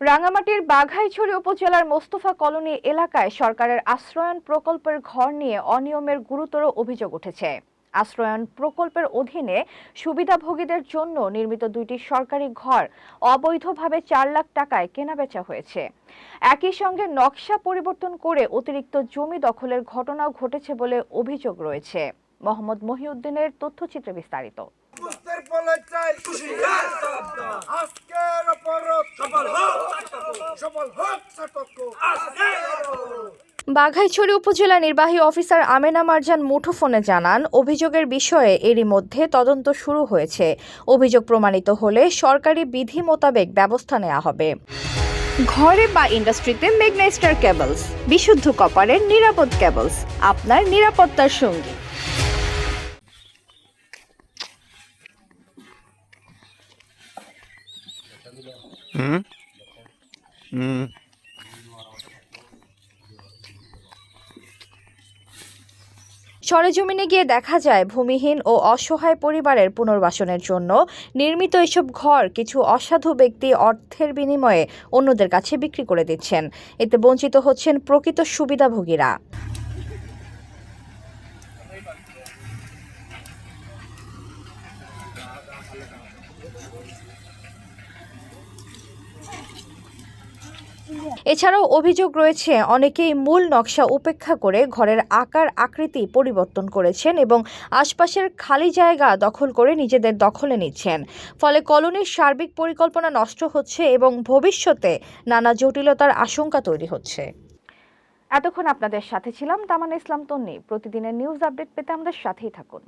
রাঙ্গামাটির বাঘাইছড়ি উপজেলার মোস্তফা কলোনি এলাকায় সরকারের আশ্রয়ন প্রকল্পের ঘর নিয়ে অনিয়মের গুরুতর অভিযোগ উঠেছে। আশ্রয়ন প্রকল্পের অধীনে সুবিধাভোগীদের জন্য নির্মিত দুইটি সরকারি ঘর অবৈধভাবে 4 লাখ টাকায় কেনাবেচা হয়েছে। একই সঙ্গে নকশা পরিবর্তন করে অতিরিক্ত জমি দখলের ঘটনাও ঘটেছে বলে অভিযোগ রয়েছে। মোহাম্মদ মহিউদ্দিনের তথ্যচিত্রে বিস্তারিত। বাঘাইছড়ি উপজেলা নির্বাহী অফিসার আমেনা মারজান মুঠোফোনে জানান, অভিযোগের বিষয়ে এরই মধ্যে তদন্ত শুরু হয়েছে। অভিযোগ প্রমাণিত হলে সরকারি বিধি মোতাবেক ব্যবস্থা নেওয়া হবে। ঘরে বা ইন্ডাস্ট্রিতে মেঘনা স্টার কেবলস, বিশুদ্ধ কপারের নিরাপদ কেবলস, আপনার নিরাপত্তার সঙ্গী। সরেজমিনে গিয়ে দেখা যায়, ভূমিহীন ও অসহায় পরিবারের পুনর্বাসনের জন্য নির্মিত এসব ঘর কিছু অসাধু ব্যক্তি অর্থের বিনিময়ে অন্যদের কাছে বিক্রি করে দিচ্ছেন। এতে বঞ্চিত হচ্ছেন প্রকৃত সুবিধাভোগীরা। এছাড়াও অভিযোগ রয়েছে, অনেকেই মূল নকশা উপেক্ষা করে ঘরের আকার আকৃতি পরিবর্তন করেছেন এবং আশপাশের খালি জায়গা দখল করে নিজেদের দখলে নিচ্ছেন। ফলে কলোনির সার্বিক পরিকল্পনা নষ্ট হচ্ছে এবং ভবিষ্যতে নানা জটিলতার আশঙ্কা তৈরি হচ্ছে। এতক্ষণ আপনাদের সাথে ছিলাম তামান্না ইসলাম তন্নি। প্রতিদিনের নিউজ আপডেট পেতে আমাদের সাথেই থাকুন।